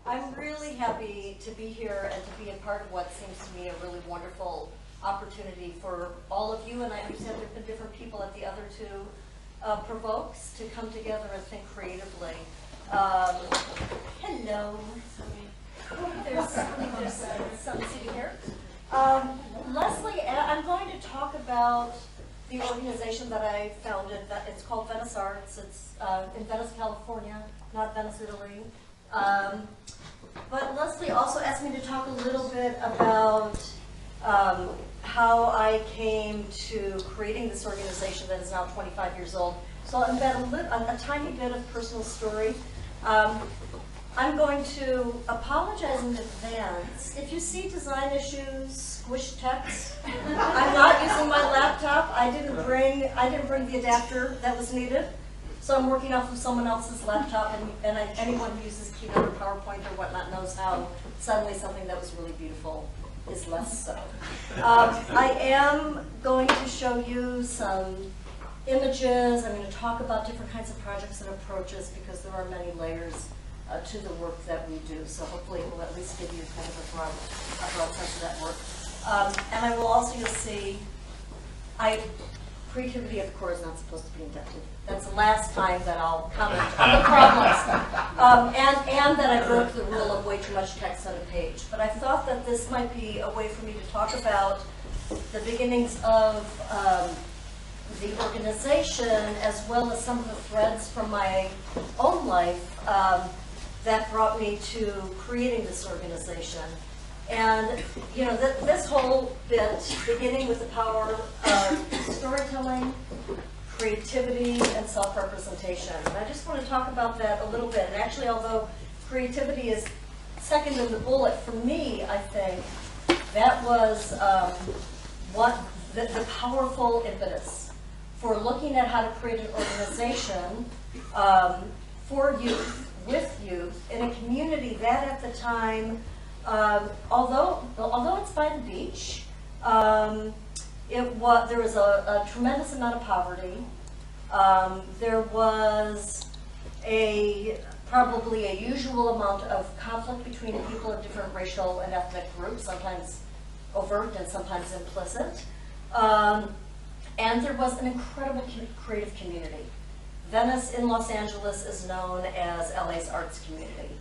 I'm really happy to be here and to be a part of what seems to me a really wonderful opportunity for all of you, and I understand there have been different people at the other two Provokes to come together and think creatively. Hello. There's some sitting here. Leslie, I'm going to talk about the organization that I founded. It's called VeniceArts. It's in Venice, California, not Venice, Italy. But Leslie also asked me to talk a little bit about how I came to creating this organization that is now 25 years old. So I'll embed a tiny bit of personal story. I'm going to apologize in advance. If you see design issues, squished text, I'm not using my laptop. I didn't bring the adapter that was needed. So I'm working off of someone else's laptop, and anyone who uses Keynote or PowerPoint or whatnot knows how suddenly something that was really beautiful is less so. I am going to show you some images. I'm going to talk about different kinds of projects and approaches because there are many layers to the work that we do. So hopefully it will at least give you kind of a broad sense of that work. And I will also, you'll see, creativity, of course, is not supposed to be inductive. That's the last time that I'll comment on the problems. And that I broke the rule of way too much text on a page. But I thought that this might be a way for me to talk about the beginnings of the organization, as well as some of the threads from my own life that brought me to creating this organization. And you know, this whole bit, beginning with the power of storytelling, creativity, and self-representation. And I just want to talk about that a little bit. And actually, although creativity is second in the bullet, for me, I think that was what the powerful impetus for looking at how to create an organization for youth, with youth, in a community that at the time, although it's by the beach, there was a tremendous amount of poverty. There was probably a usual amount of conflict between people of different racial and ethnic groups, sometimes overt and sometimes implicit. And there was an incredible creative community. Venice in Los Angeles is known as LA's arts community.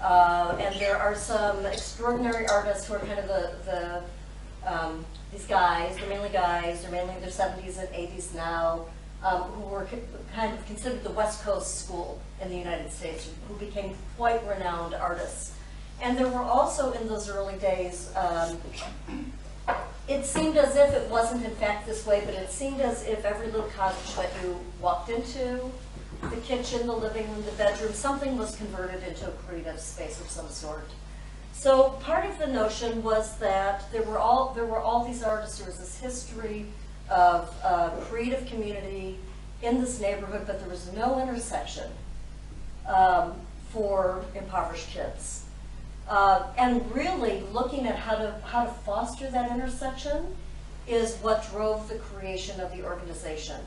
And there are some extraordinary artists who are kind of these guys, they're mainly in their 70s and 80s now, who were kind of considered the West Coast school in the United States, who became quite renowned artists. And there were also in those early days, it seemed as if it wasn't in fact this way, but it seemed as if every little cottage that you walked into, the kitchen, the living room, the bedroom, something was converted into a creative space of some sort. So part of the notion was that there were all these artists. There was this history of creative community in this neighborhood, but there was no intersection for impoverished kids. And really looking at how to foster that intersection is what drove the creation of the organization.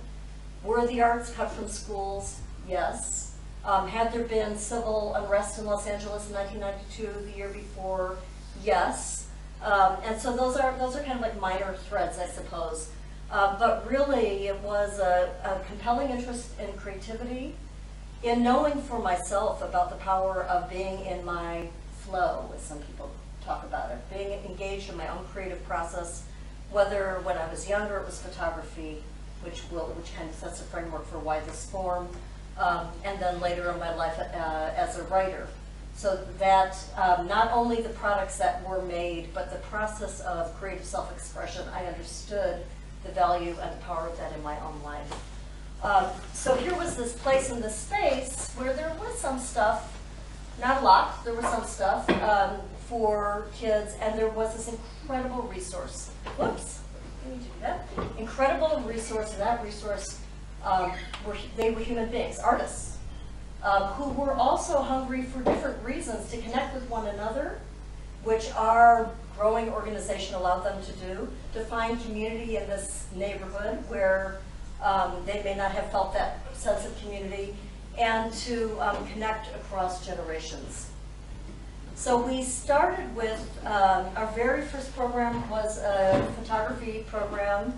Were the arts cut from schools? Yes. Had there been civil unrest in Los Angeles in 1992, the year before? Yes. And so those are kind of like minor threads, I suppose. But really, it was a compelling interest in creativity, in knowing for myself about the power of being in my flow, as some people talk about it, being engaged in my own creative process, whether when I was younger it was photography, which kind of sets a framework for why this formed, and then later in my life as a writer. So that not only the products that were made, but the process of creative self-expression, I understood the value and the power of that in my own life. So here was this place in this space where there was some stuff, not a lot, there was some stuff for kids, and there was this incredible resource. Whoops, I need to do that. Incredible resource, and that resource, they were human beings, artists, who were also hungry for different reasons to connect with one another, which our growing organization allowed them to do, to find community in this neighborhood where they may not have felt that sense of community, and to connect across generations. So we started with, our very first program was a photography program,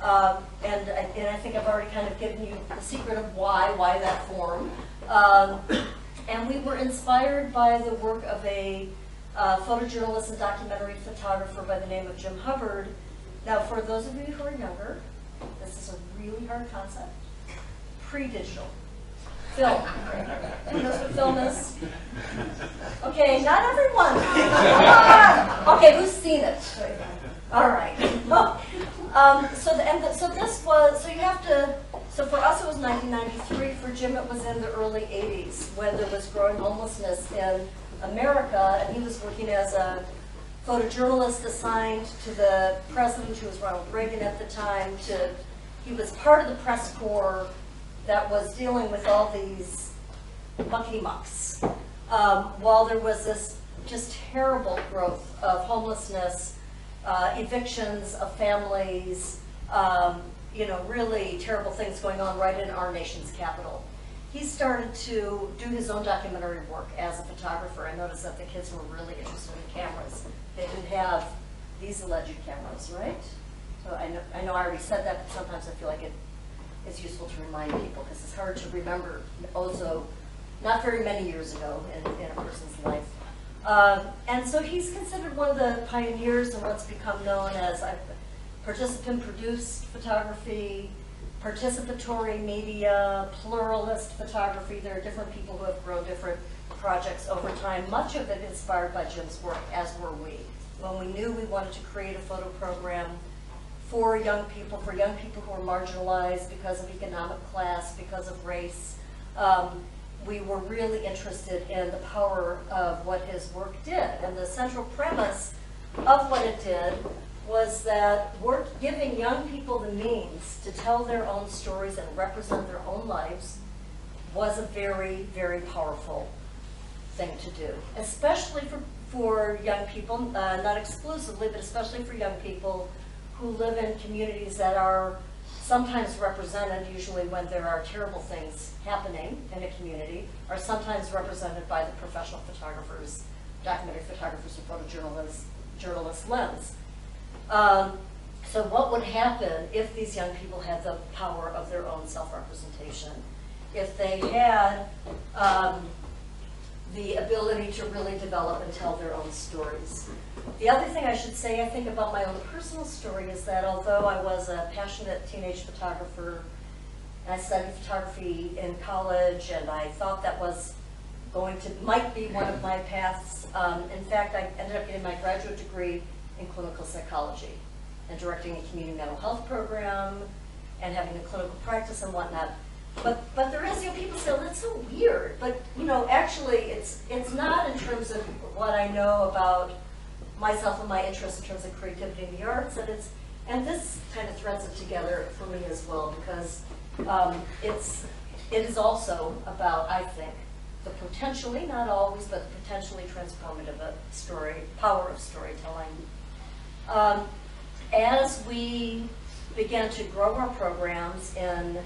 and I think I've already kind of given you the secret of why that form. And we were inspired by the work of a photojournalist and documentary photographer by the name of Jim Hubbard. Now, for those of you who are younger, this is a really hard concept. Pre-digital. Film. Who knows what film is? Okay, not everyone. Okay, who's seen it? All right. So for us it was 1993. For Jim it was in the early 80s when there was growing homelessness in America, and he was working as a photojournalist assigned to the president, who was Ronald Reagan at the time. He was part of the press corps that was dealing with all these mucky-mucks, while there was this just terrible growth of homelessness, evictions of families, really terrible things going on right in our nation's capital. He started to do his own documentary work as a photographer. I noticed that the kids were really interested in cameras. They didn't have these alleged cameras, right? So I know I already said that, but sometimes I feel like it's useful to remind people because it's hard to remember also not very many years ago in a person's life. And so he's considered one of the pioneers in what's become known as participant-produced photography, participatory media, pluralist photography. There are different people who have grown different projects over time, much of it inspired by Jim's work, as were we. When we knew we wanted to create a photo program for young people who are marginalized because of economic class, because of race, we were really interested in the power of what his work did. And the central premise of what it did was that giving young people the means to tell their own stories and represent their own lives was a very, very powerful thing to do, especially for young people, not exclusively, but especially for young people who live in communities that are sometimes represented, usually when there are terrible things happening in a community, are sometimes represented by the professional photographers, documentary photographers, and photojournalist lens. So what would happen if these young people had the power of their own self-representation? If they had the ability to really develop and tell their own stories. The other thing I should say, I think, about my own personal story is that although I was a passionate teenage photographer, and I studied photography in college, and I thought that might be one of my paths. In fact, I ended up getting my graduate degree in clinical psychology and directing a community mental health program and having a clinical practice and whatnot. But there is, people say, oh, that's so weird. But, actually it's not in terms of what I know about myself and my interests in terms of creativity in the arts, and this kind of threads it together for me as well, because it is also about, I think, the potentially, not always, but the potentially transformative power of storytelling. As we began to grow our programs in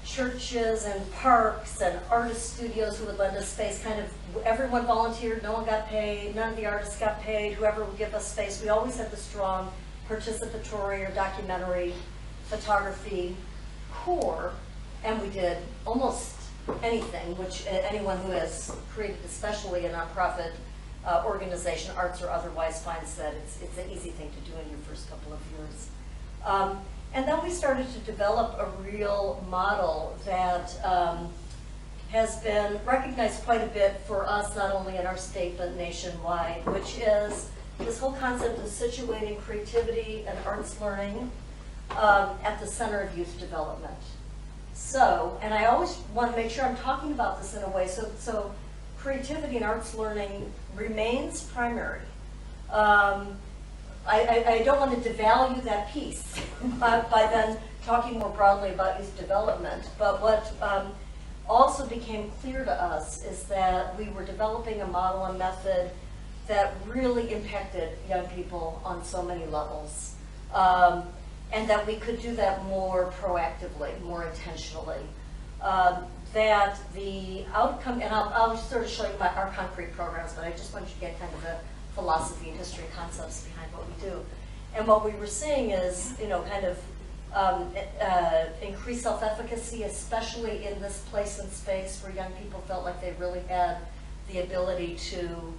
churches and parks and artist studios who would lend us space, everyone volunteered, no one got paid, none of the artists got paid, whoever would give us space. We always had the strong participatory or documentary photography core, and we did almost anything, which anyone who has created, especially a nonprofit organization, arts or otherwise, finds that it's an easy thing to do in your first couple of years. And then we started to develop a real model that has been recognized quite a bit for us, not only in our state, but nationwide, which is this whole concept of situating creativity and arts learning at the center of youth development. So, and I always want to make sure I'm talking about this in a way, so creativity and arts learning remains primary. I don't want to devalue that piece by then talking more broadly about youth development, but what also became clear to us is that we were developing a model and method that really impacted young people on so many levels, and that we could do that more proactively, more intentionally. that the outcome, and I'll sort of show you our concrete programs, but I just want you to get kind of the philosophy and history concepts behind what we do. And what we were seeing is, kind of increased self-efficacy, especially in this place and space where young people felt like they really had the ability to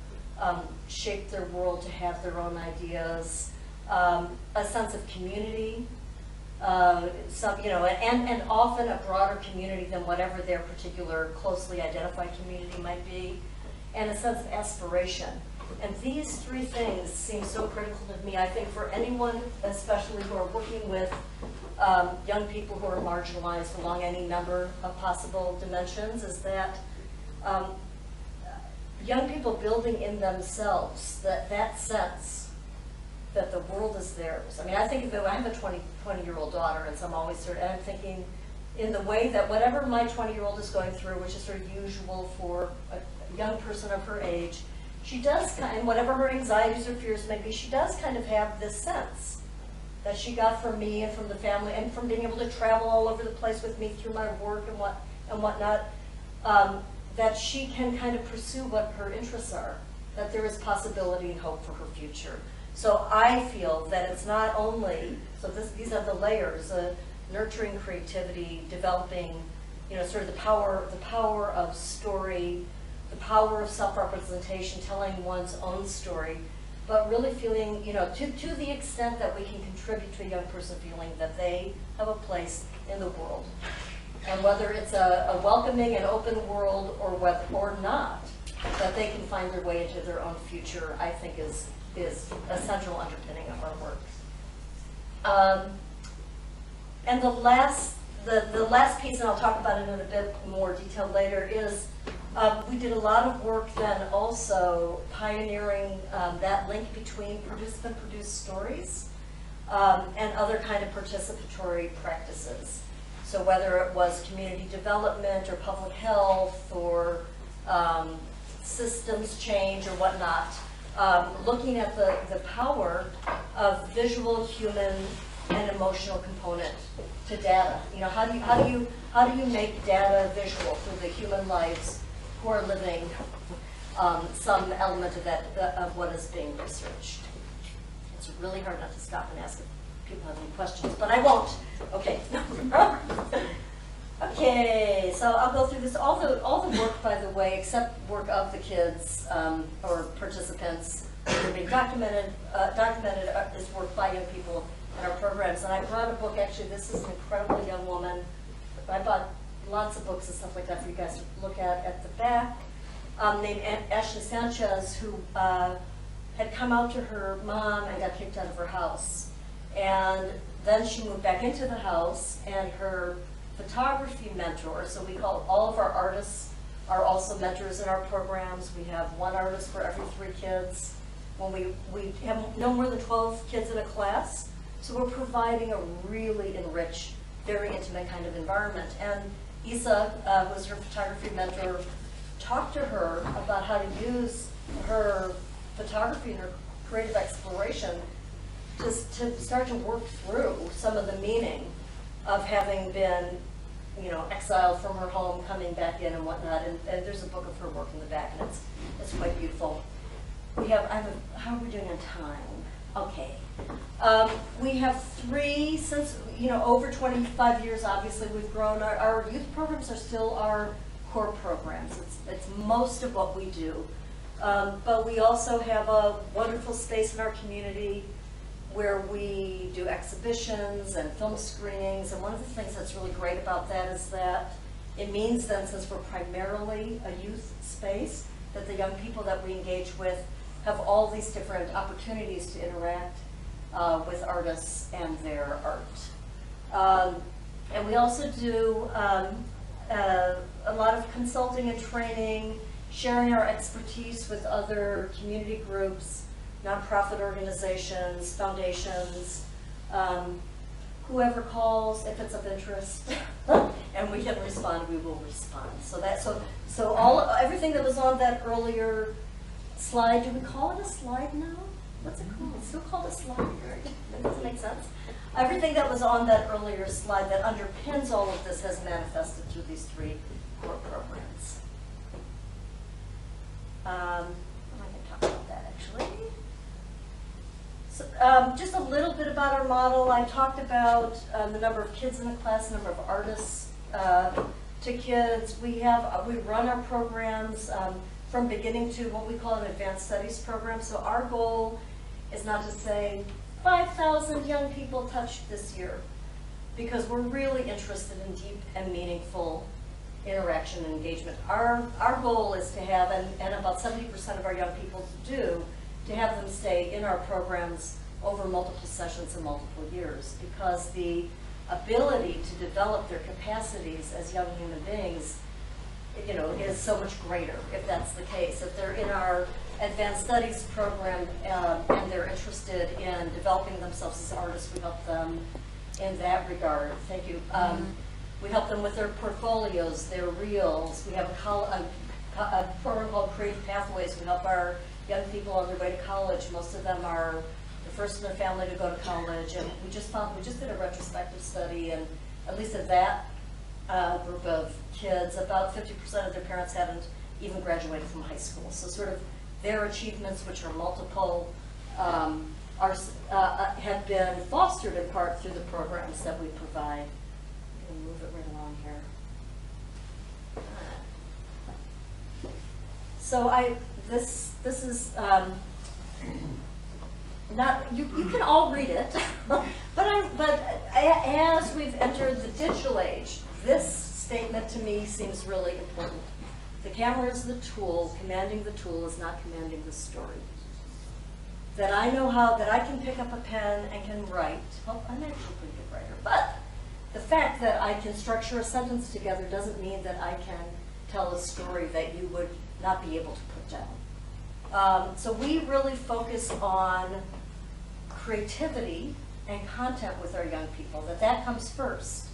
shape their world, to have their own ideas, a sense of community, and often a broader community than whatever their particular closely identified community might be, and a sense of aspiration. And these three things seem so critical to me, I think, for anyone, especially who are working with young people who are marginalized along any number of possible dimensions, is that young people building in themselves that sense that the world is theirs. I mean, I think I have a 20-year-old daughter, and so I'm always and I'm thinking in the way that whatever my 20-year-old is going through, which is sort of usual for a young person of her age, she does, and whatever her anxieties or fears may be, she does kind of have this sense that she got from me and from the family and from being able to travel all over the place with me through my work and whatnot, that she can kind of pursue what her interests are, that there is possibility and hope for her future. So I feel that it's not only, these are the layers, nurturing creativity, developing, sort of the power of story, the power of self-representation, telling one's own story, but really feeling, to the extent that we can contribute to a young person feeling that they have a place in the world. And whether it's a welcoming and open world or not, that they can find their way into their own future, I think is a central underpinning of our work. And the last piece, and I'll talk about it in a bit more detail later, is we did a lot of work then also pioneering that link between participant-produced stories and other kind of participatory practices. So whether it was community development or public health or systems change or whatnot, looking at the power of visual, human, and emotional component to data. How do you make data visual for the human lives who are living some element of what is being researched? It's really hard not to stop and ask if people have any questions, but I won't. Okay. Okay, so I'll go through this. All the work, by the way, except work of the kids or participants that are being documented is work by young people in our programs. And I brought a book, actually, this is an incredibly young woman. I bought lots of books and stuff like that for you guys to look at the back, named Ashley Sanchez, who had come out to her mom and got kicked out of her house. And then she moved back into the house, and her photography mentor, so we call all of our artists are also mentors in our programs. We have one artist for every 3 kids. When we have no more than 12 kids in a class, so we're providing a really enriched, very intimate kind of environment. And Isa, who was her photography mentor, talked to her about how to use her photography and her creative exploration to start to work through some of the meaning of having been, exiled from her home, coming back in and whatnot. And there's a book of her work in the back, and it's quite beautiful. How are we doing on time? Okay. We have 3, since, over 25 years, obviously, we've grown. Our youth programs are still our core programs. It's most of what we do. But we also have a wonderful space in our community where we do exhibitions and film screenings. And one of the things that's really great about that is that it means then, since we're primarily a youth space, that the young people that we engage with have all these different opportunities to interact with artists and their art. And we also do a lot of consulting and training, sharing our expertise with other community groups, nonprofit organizations, foundations, whoever calls, if it's of interest, and we can respond, we will respond. So everything that was on that earlier slide, do we call it a slide now? what's it called? It's still called a slide, right? That doesn't make sense. Everything that was on that earlier slide that underpins all of this has manifested through these 3 core programs. I can talk about that actually. So, just a little bit about our model. I talked about the number of kids in a class, number of artists to kids. We run our programs from beginning to what we call an advanced studies program. So our goal is not to say 5,000 young people touched this year, because we're really interested in deep and meaningful interaction and engagement. Our goal is to have, and about 70% of our young people do, to have them stay in our programs over multiple sessions and multiple years, because the ability to develop their capacities as young human beings, you know, is so much greater if that's the case. If they're in our advanced studies program and they're interested in developing themselves as artists, we help them in that regard. Thank you. We help them with their portfolios, their reels. We have a program called Creative Pathways. We help our young people on their way to college. Most of them are the first in their family to go to college, and we just did a retrospective study, and at least of that group of kids, about 50% of their parents haven't even graduated from high school. So sort of their achievements, which are multiple, have been fostered in part through the programs that we provide. I'm going to move it right along here. So this is not, you can all read it, but as we've entered the digital age, this statement to me seems really important. The camera is the tool. Commanding the tool is not commanding the story. That I know how, that I can pick up a pen and can write. Well, I'm actually a pretty good writer, but the fact that I can structure a sentence together doesn't mean that I can tell a story that you would not be able to put down. So we really focus on creativity and content with our young people, that comes first.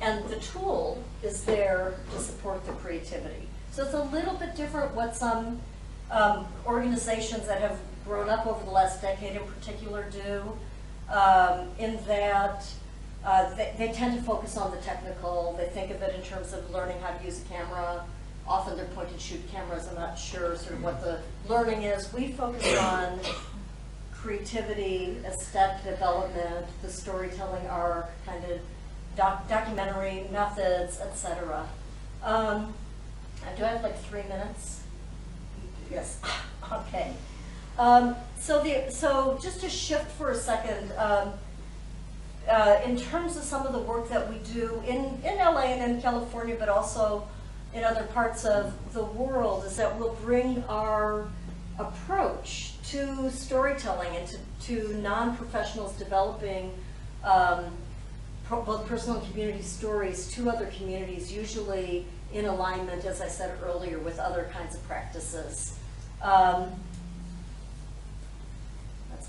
And the tool is there to support the creativity. So it's a little bit different what some organizations that have grown up over the last decade in particular do, in that they tend to focus on the technical. They think of it in terms of learning how to use a camera. Often they're point and shoot cameras. I'm not sure sort of what the learning is. We focus on creativity, aesthetic development, the storytelling arc, kind of documentary methods, etc. Do I have like 3 minutes? Yes. Okay. So just to shift for a second, in terms of some of the work that we do in LA and in California, but also in other parts of the world, is that we'll bring our approach to storytelling and to non-professionals developing both personal and community stories to other communities, usually in alignment, as I said earlier, with other kinds of practices. That's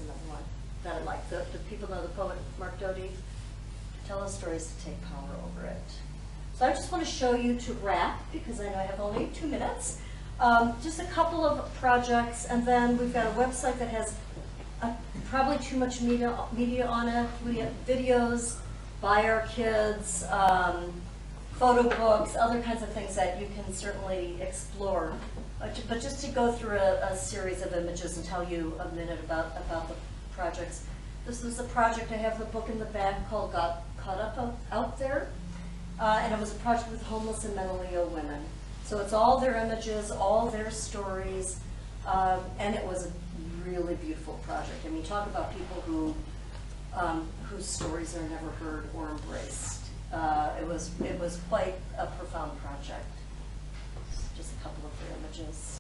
another one that I like. Do people know the poet Mark Doty? Tell us stories to take power over it. So I just want to show you, to wrap, because I know I have only 2 minutes, just a couple of projects, and then we've got a website that has probably too much media on it. We have videos by our kids, photo books, other kinds of things that you can certainly explore. But just to go through a series of images and tell you a minute about the projects. This was a project, I have the book in the back, called Got Caught Up Out There. And it was a project with homeless and mentally ill women. So it's all their images, all their stories, and it was a really beautiful project. I mean, talk about people who whose stories are never heard or embraced. It was quite a profound project. Just a couple of their images.